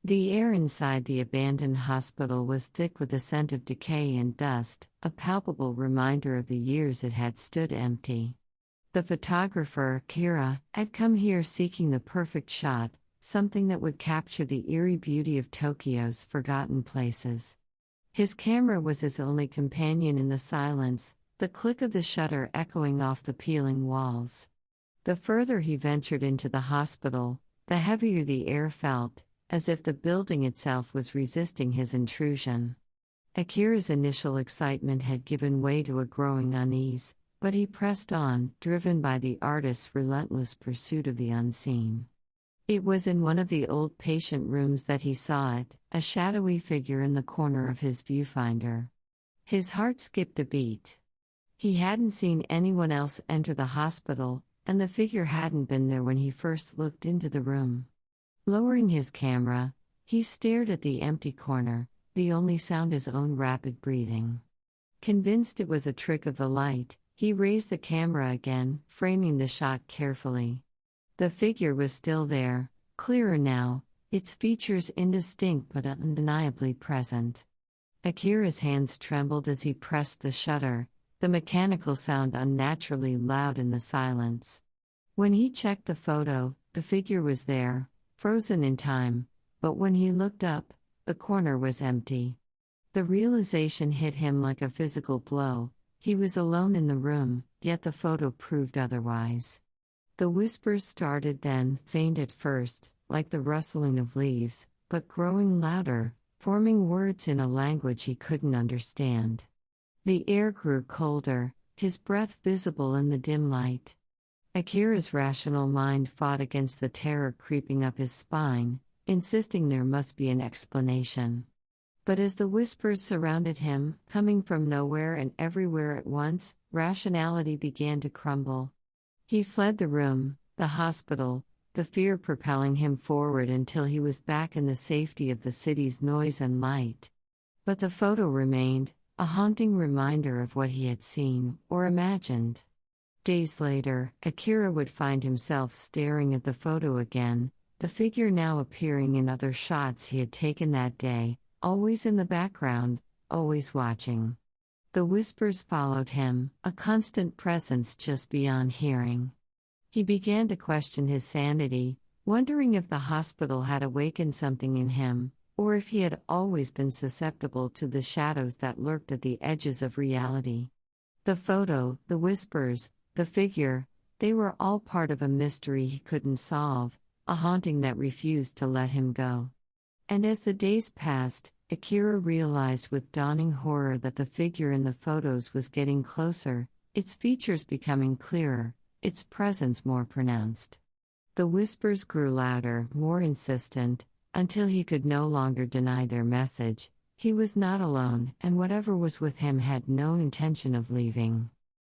The air inside the abandoned hospital was thick with the scent of decay and dust, a palpable reminder of the years it had stood empty. The photographer, Kira, had come here seeking the perfect shot, something that would capture the eerie beauty of Tokyo's forgotten places. His camera was his only companion in the silence, the click of the shutter echoing off the peeling walls. The further he ventured into the hospital, the heavier the air felt, as if the building itself was resisting his intrusion. Akira's initial excitement had given way to a growing unease, but he pressed on, driven by the artist's relentless pursuit of the unseen. It was in one of the old patient rooms that he saw it, a shadowy figure in the corner of his viewfinder. His heart skipped a beat. He hadn't seen anyone else enter the hospital, and the figure hadn't been there when he first looked into the room. Lowering his camera, he stared at the empty corner, the only sound his own rapid breathing. Convinced it was a trick of the light, he raised the camera again, framing the shot carefully. The figure was still there, clearer now, its features indistinct but undeniably present. Akira's hands trembled as he pressed the shutter, the mechanical sound unnaturally loud in the silence. When he checked the photo, the figure was there, frozen in time, but when he looked up, the corner was empty. The realization hit him like a physical blow. He was alone in the room, yet the photo proved otherwise. The whispers started then, faint at first, like the rustling of leaves, but growing louder, forming words in a language he couldn't understand. The air grew colder, his breath visible in the dim light. Akira's rational mind fought against the terror creeping up his spine, insisting there must be an explanation. But as the whispers surrounded him, coming from nowhere and everywhere at once, rationality began to crumble. He fled the room, the hospital, the fear propelling him forward until he was back in the safety of the city's noise and light. But the photo remained, a haunting reminder of what he had seen, or imagined. Days later, Akira would find himself staring at the photo again, the figure now appearing in other shots he had taken that day, always in the background, always watching. The whispers followed him, a constant presence just beyond hearing. He began to question his sanity, wondering if the hospital had awakened something in him, or if he had always been susceptible to the shadows that lurked at the edges of reality. The photo, the whispers, the figure, they were all part of a mystery he couldn't solve, a haunting that refused to let him go. And as the days passed, Akira realized with dawning horror that the figure in the photos was getting closer, its features becoming clearer, its presence more pronounced. The whispers grew louder, more insistent, until he could no longer deny their message. He was not alone, and whatever was with him had no intention of leaving.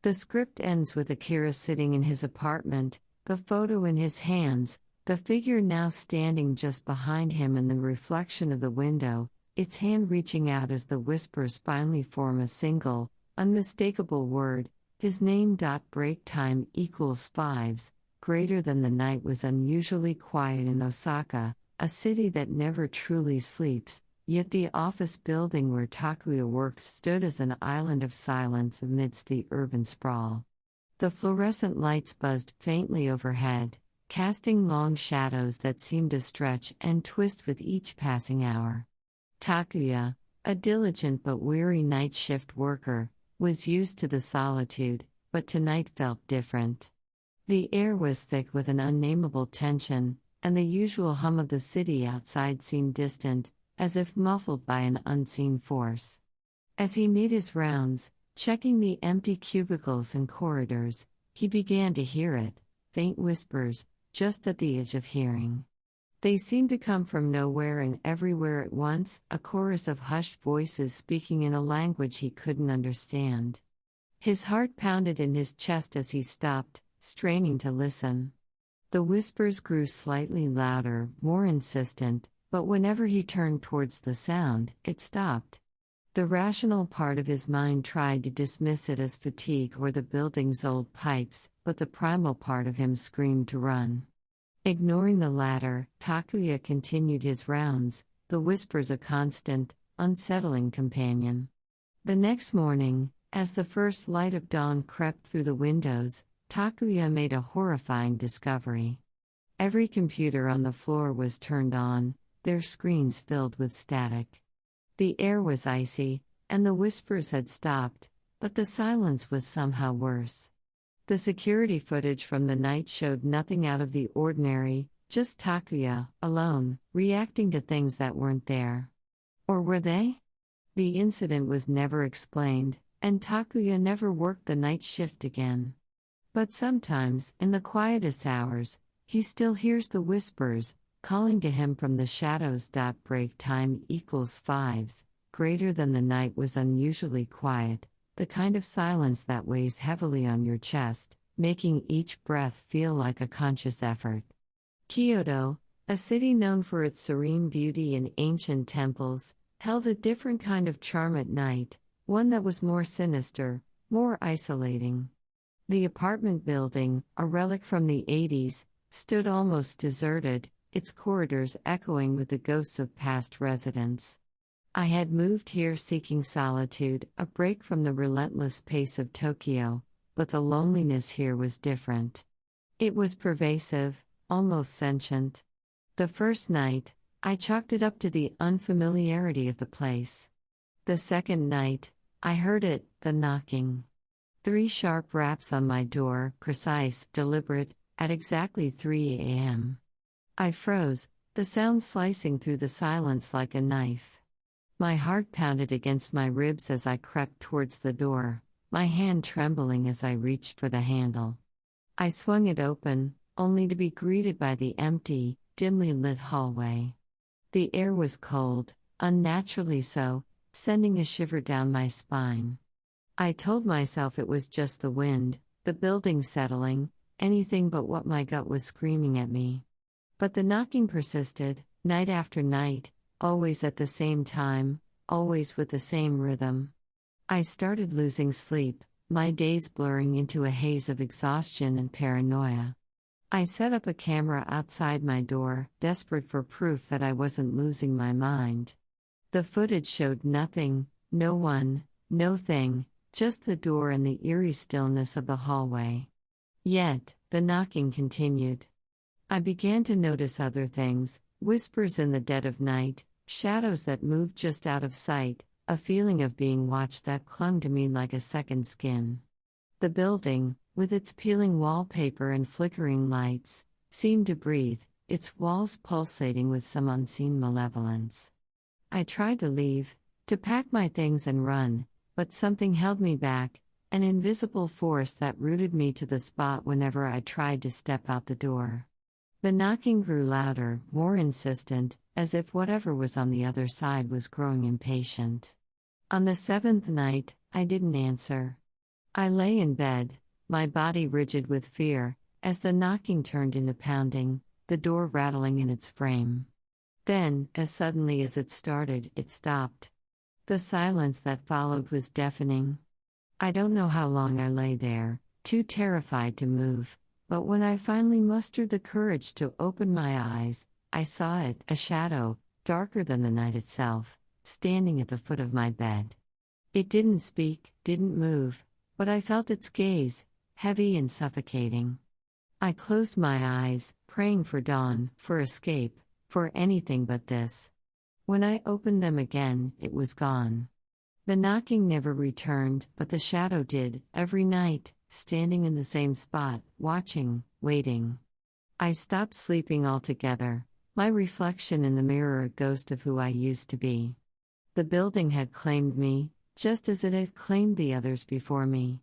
The script ends with Akira sitting in his apartment, the photo in his hands, the figure now standing just behind him in the reflection of the window, its hand reaching out as the whispers finally form a single, unmistakable word. His name. Break time equals 5s. Greater than the night was unusually quiet in Osaka, a city that never truly sleeps, yet the office building where Takuya worked stood as an island of silence amidst the urban sprawl. The fluorescent lights buzzed faintly overhead, casting long shadows that seemed to stretch and twist with each passing hour. Takuya, a diligent but weary night shift worker, was used to the solitude, but tonight felt different. The air was thick with an unnameable tension, and the usual hum of the city outside seemed distant, as if muffled by an unseen force. As he made his rounds, checking the empty cubicles and corridors, he began to hear it, faint whispers, just at the edge of hearing. They seemed to come from nowhere and everywhere at once, a chorus of hushed voices speaking in a language he couldn't understand. His heart pounded in his chest as he stopped, straining to listen. The whispers grew slightly louder, more insistent, but whenever he turned towards the sound, it stopped. The rational part of his mind tried to dismiss it as fatigue or the building's old pipes, but the primal part of him screamed to run. Ignoring the latter, Takuya continued his rounds, the whispers a constant, unsettling companion. The next morning, as the first light of dawn crept through the windows, Takuya made a horrifying discovery. Every computer on the floor was turned on, their screens filled with static. The air was icy, and the whispers had stopped, but the silence was somehow worse. The security footage from the night showed nothing out of the ordinary, just Takuya, alone, reacting to things that weren't there. Or were they? The incident was never explained, and Takuya never worked the night shift again. But sometimes, in the quietest hours, he still hears the whispers, calling to him from the shadows. Break time equals fives, greater than the night was unusually quiet, the kind of silence that weighs heavily on your chest, making each breath feel like a conscious effort. Kyoto, a city known for its serene beauty and ancient temples, held a different kind of charm at night, one that was more sinister, more isolating. The apartment building, a relic from the 80s, stood almost deserted, its corridors echoing with the ghosts of past residents. I had moved here seeking solitude, a break from the relentless pace of Tokyo, but the loneliness here was different. It was pervasive, almost sentient. The first night, I chalked it up to the unfamiliarity of the place. The second night, I heard it, the knocking. 3 sharp raps on my door, precise, deliberate, at exactly 3 a.m. I froze, the sound slicing through the silence like a knife. My heart pounded against my ribs as I crept towards the door, my hand trembling as I reached for the handle. I swung it open, only to be greeted by the empty, dimly lit hallway. The air was cold, unnaturally so, sending a shiver down my spine. I told myself it was just the wind, the building settling, anything but what my gut was screaming at me. But the knocking persisted, night after night, always at the same time, always with the same rhythm. I started losing sleep, my days blurring into a haze of exhaustion and paranoia. I set up a camera outside my door, desperate for proof that I wasn't losing my mind. The footage showed nothing, no one, no thing, just the door and the eerie stillness of the hallway. Yet, the knocking continued. I began to notice other things, whispers in the dead of night, shadows that moved just out of sight, a feeling of being watched that clung to me like a second skin. The building, with its peeling wallpaper and flickering lights, seemed to breathe, its walls pulsating with some unseen malevolence. I tried to leave, to pack my things and run, but something held me back, an invisible force that rooted me to the spot whenever I tried to step out the door. The knocking grew louder, more insistent, as if whatever was on the other side was growing impatient. On the 7th night, I didn't answer. I lay in bed, my body rigid with fear, as the knocking turned into pounding, the door rattling in its frame. Then, as suddenly as it started, it stopped. The silence that followed was deafening. I don't know how long I lay there, too terrified to move, but when I finally mustered the courage to open my eyes, I saw it, a shadow, darker than the night itself, standing at the foot of my bed. It didn't speak, didn't move, but I felt its gaze, heavy and suffocating. I closed my eyes, praying for dawn, for escape, for anything but this. When I opened them again, it was gone. The knocking never returned, but the shadow did, every night, standing in the same spot, watching, waiting. I stopped sleeping altogether, my reflection in the mirror a ghost of who I used to be. The building had claimed me, just as it had claimed the others before me.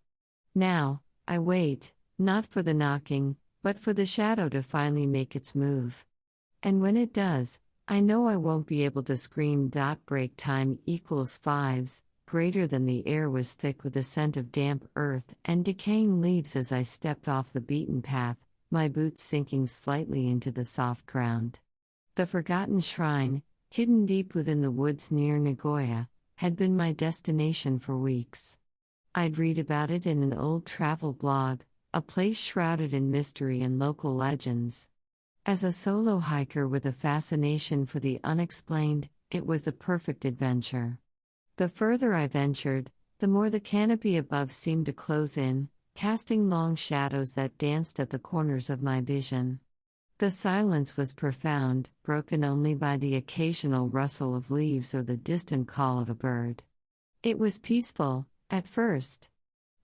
Now, I wait, not for the knocking, but for the shadow to finally make its move. And when it does, I know I won't be able to scream. Break time equals fives, greater than the air was thick with the scent of damp earth and decaying leaves as I stepped off the beaten path, my boots sinking slightly into the soft ground. The forgotten shrine, hidden deep within the woods near Nagoya, had been my destination for weeks. I'd read about it in an old travel blog, a place shrouded in mystery and local legends. As a solo hiker with a fascination for the unexplained, it was the perfect adventure. The further I ventured, the more the canopy above seemed to close in, casting long shadows that danced at the corners of my vision. The silence was profound, broken only by the occasional rustle of leaves or the distant call of a bird. It was peaceful, at first.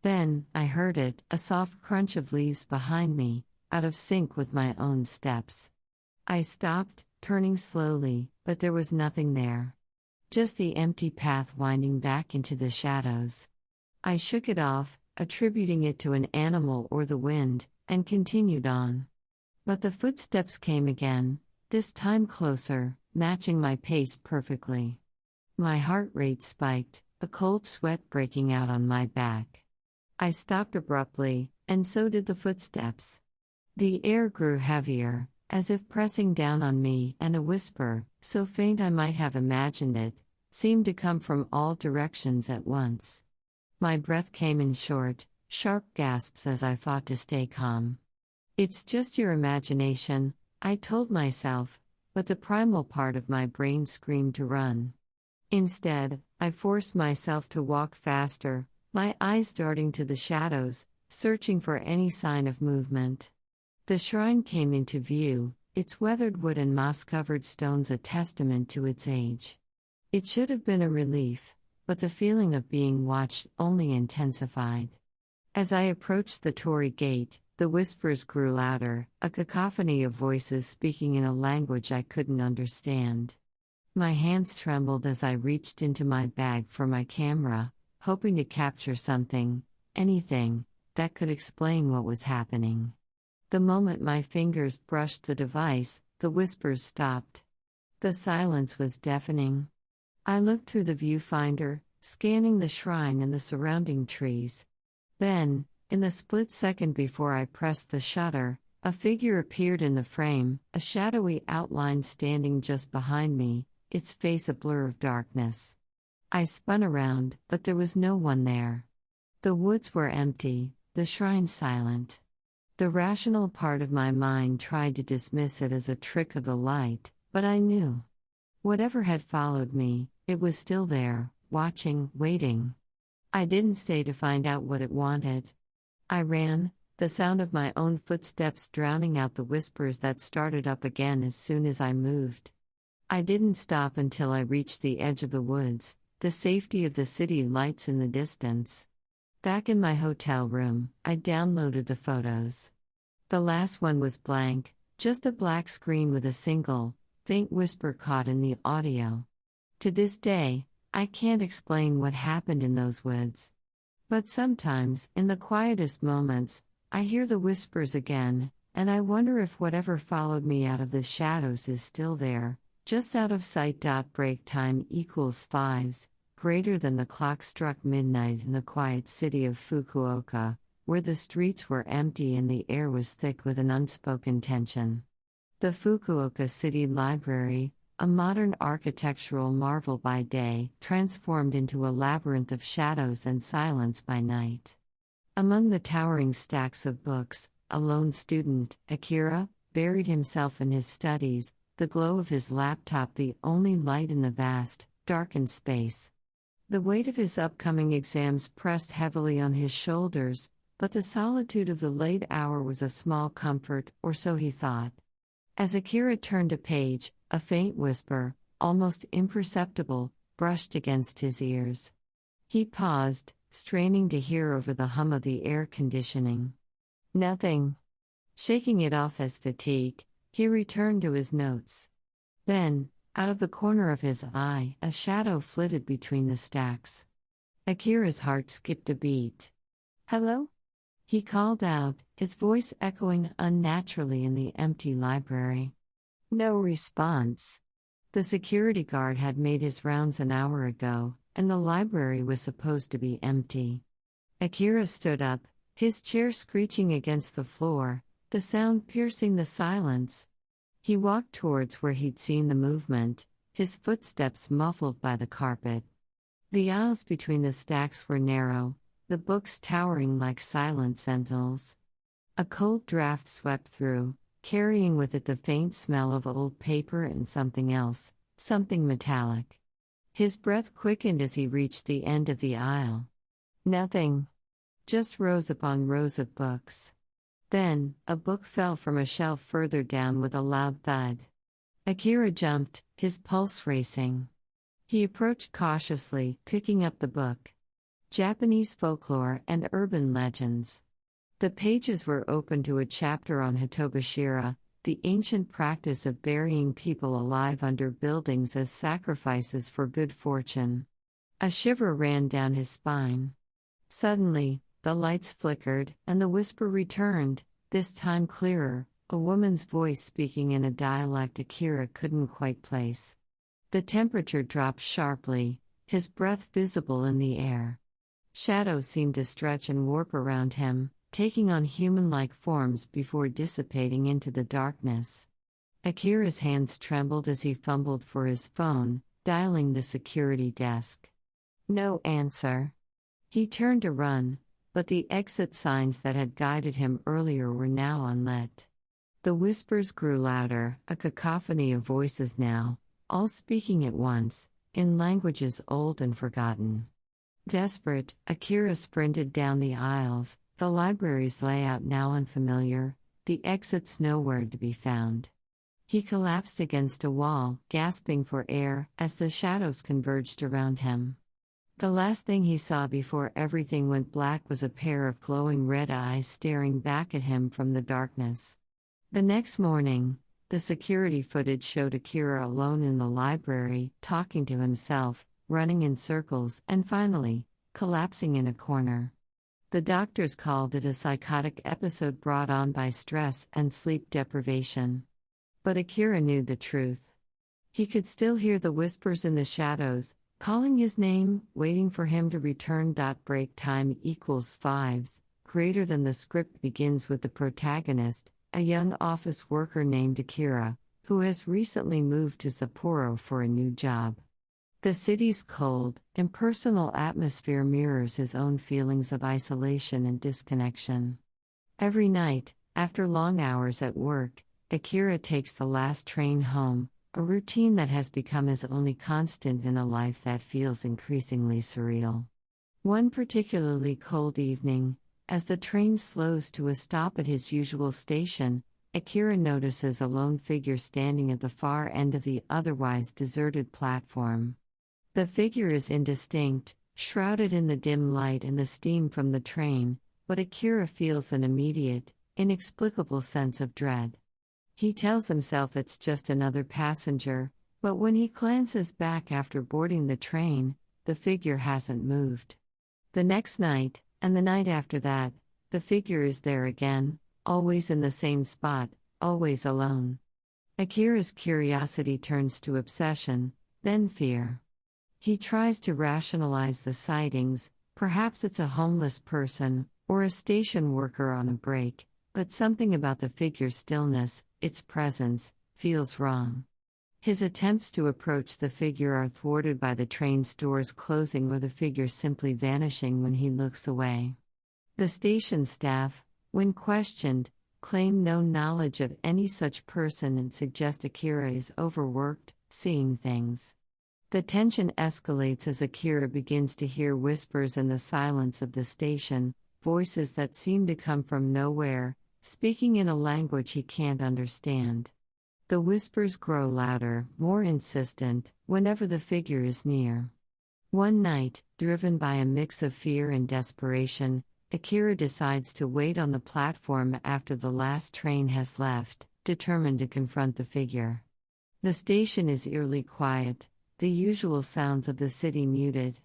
Then, I heard it, a soft crunch of leaves behind me, out of sync with my own steps. I stopped, turning slowly, but there was nothing there. Just the empty path winding back into the shadows. I shook it off, attributing it to an animal or the wind, and continued on. But the footsteps came again, this time closer, matching my pace perfectly. My heart rate spiked, a cold sweat breaking out on my back. I stopped abruptly, and so did the footsteps. The air grew heavier, as if pressing down on me, and a whisper, so faint I might have imagined it, seemed to come from all directions at once. My breath came in short, sharp gasps as I fought to stay calm. It's just your imagination, I told myself, but the primal part of my brain screamed to run. Instead, I forced myself to walk faster, my eyes darting to the shadows, searching for any sign of movement. The shrine came into view, its weathered wood and moss-covered stones a testament to its age. It should have been a relief, but the feeling of being watched only intensified. As I approached the Torii gate, the whispers grew louder, a cacophony of voices speaking in a language I couldn't understand. My hands trembled as I reached into my bag for my camera, hoping to capture something, anything, that could explain what was happening. The moment my fingers brushed the device, the whispers stopped. The silence was deafening. I looked through the viewfinder, scanning the shrine and the surrounding trees. Then, in the split second before I pressed the shutter, a figure appeared in the frame, a shadowy outline standing just behind me, its face a blur of darkness. I spun around, but there was no one there. The woods were empty, the shrine silent. The rational part of my mind tried to dismiss it as a trick of the light, but I knew. Whatever had followed me, it was still there, watching, waiting. I didn't stay to find out what it wanted. I ran, the sound of my own footsteps drowning out the whispers that started up again as soon as I moved. I didn't stop until I reached the edge of the woods, the safety of the city lights in the distance. Back in my hotel room, I downloaded the photos. The last one was blank, just a black screen with a single, faint whisper caught in the audio. To this day, I can't explain what happened in those woods. But sometimes, in the quietest moments, I hear the whispers again, and I wonder if whatever followed me out of the shadows is still there, just out of sight. Break time equals fives, greater than the clock struck midnight in the quiet city of Fukuoka, where the streets were empty and the air was thick with an unspoken tension. The Fukuoka City Library, a modern architectural marvel by day, transformed into a labyrinth of shadows and silence by night. Among the towering stacks of books, a lone student, Akira, buried himself in his studies, the glow of his laptop the only light in the vast, darkened space. The weight of his upcoming exams pressed heavily on his shoulders, but the solitude of the late hour was a small comfort, or so he thought. As Akira turned a page, a faint whisper, almost imperceptible, brushed against his ears. He paused, straining to hear over the hum of the air conditioning. Nothing. Shaking it off as fatigue, he returned to his notes. Then, out of the corner of his eye, a shadow flitted between the stacks. Akira's heart skipped a beat. "Hello?" he called out, his voice echoing unnaturally in the empty library. No response. The security guard had made his rounds an hour ago, and the library was supposed to be empty. Akira stood up, his chair screeching against the floor, the sound piercing the silence. He walked towards where he'd seen the movement, his footsteps muffled by the carpet. The aisles between the stacks were narrow, the books towering like silent sentinels. A cold draft swept through, carrying with it the faint smell of old paper and something else, something metallic. His breath quickened as he reached the end of the aisle. Nothing. Just rows upon rows of books. Then, a book fell from a shelf further down with a loud thud. Akira jumped, his pulse racing. He approached cautiously, picking up the book. Japanese folklore and urban legends. The pages were open to a chapter on hitobashira, the ancient practice of burying people alive under buildings as sacrifices for good fortune. A shiver ran down his spine. Suddenly, the lights flickered, and the whisper returned, this time clearer, a woman's voice speaking in a dialect Akira couldn't quite place. The temperature dropped sharply, his breath visible in the air. Shadows seemed to stretch and warp around him, taking on human-like forms before dissipating into the darkness. Akira's hands trembled as he fumbled for his phone, dialing the security desk. No answer. He turned to run, but the exit signs that had guided him earlier were now unlit. The whispers grew louder, a cacophony of voices now, all speaking at once, in languages old and forgotten. Desperate, Akira sprinted down the aisles, the library's layout now unfamiliar, the exits nowhere to be found. He collapsed against a wall, gasping for air, as the shadows converged around him. The last thing he saw before everything went black was a pair of glowing red eyes staring back at him from the darkness. The next morning, the security footage showed Akira alone in the library, talking to himself, running in circles, and finally, collapsing in a corner. The doctors called it a psychotic episode brought on by stress and sleep deprivation. But Akira knew the truth. He could still hear the whispers in the shadows, calling his name, waiting for him to return. Break time equals fives, greater than the script begins with the protagonist, a young office worker named Akira, who has recently moved to Sapporo for a new job. The city's cold, impersonal atmosphere mirrors his own feelings of isolation and disconnection. Every night, after long hours at work, Akira takes the last train home, a routine that has become his only constant in a life that feels increasingly surreal. One particularly cold evening, as the train slows to a stop at his usual station, Akira notices a lone figure standing at the far end of the otherwise deserted platform. The figure is indistinct, shrouded in the dim light and the steam from the train, but Akira feels an immediate, inexplicable sense of dread. He tells himself it's just another passenger, but when he glances back after boarding the train, the figure hasn't moved. The next night, and the night after that, the figure is there again, always in the same spot, always alone. Akira's curiosity turns to obsession, then fear. He tries to rationalize the sightings, perhaps it's a homeless person, or a station worker on a break, but something about the figure's stillness, its presence, feels wrong. His attempts to approach the figure are thwarted by the train's doors closing or the figure simply vanishing when he looks away. The station staff, when questioned, claim no knowledge of any such person and suggest Akira is overworked, seeing things. The tension escalates as Akira begins to hear whispers in the silence of the station, voices that seem to come from nowhere, speaking in a language he can't understand. The whispers grow louder, more insistent, whenever the figure is near. One night, driven by a mix of fear and desperation, Akira decides to wait on the platform after the last train has left, determined to confront the figure. The station is eerily quiet, the usual sounds of the city muted.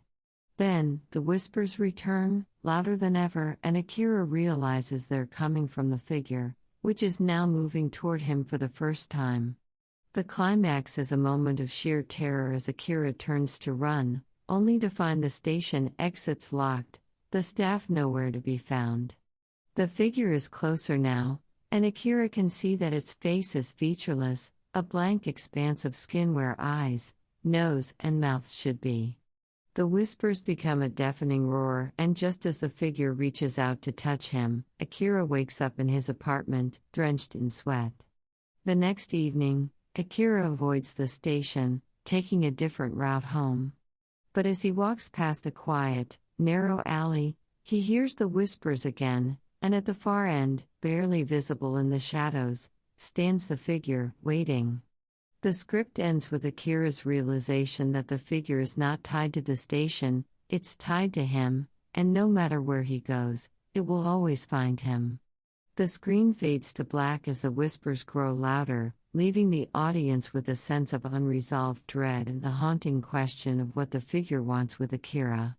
Then, the whispers return, louder than ever, and Akira realizes they're coming from the figure, which is now moving toward him for the first time. The climax is a moment of sheer terror as Akira turns to run, only to find the station exits locked, the staff nowhere to be found. The figure is closer now, and Akira can see that its face is featureless, a blank expanse of skin where eyes, nose, and mouth should be. The whispers become a deafening roar, and just as the figure reaches out to touch him, Akira wakes up in his apartment, drenched in sweat. The next evening, Akira avoids the station, taking a different route home. But as he walks past a quiet, narrow alley, he hears the whispers again, and at the far end, barely visible in the shadows, stands the figure, waiting. The script ends with Akira's realization that the figure is not tied to the station, it's tied to him, and no matter where he goes, it will always find him. The screen fades to black as the whispers grow louder, leaving the audience with a sense of unresolved dread and the haunting question of what the figure wants with Akira.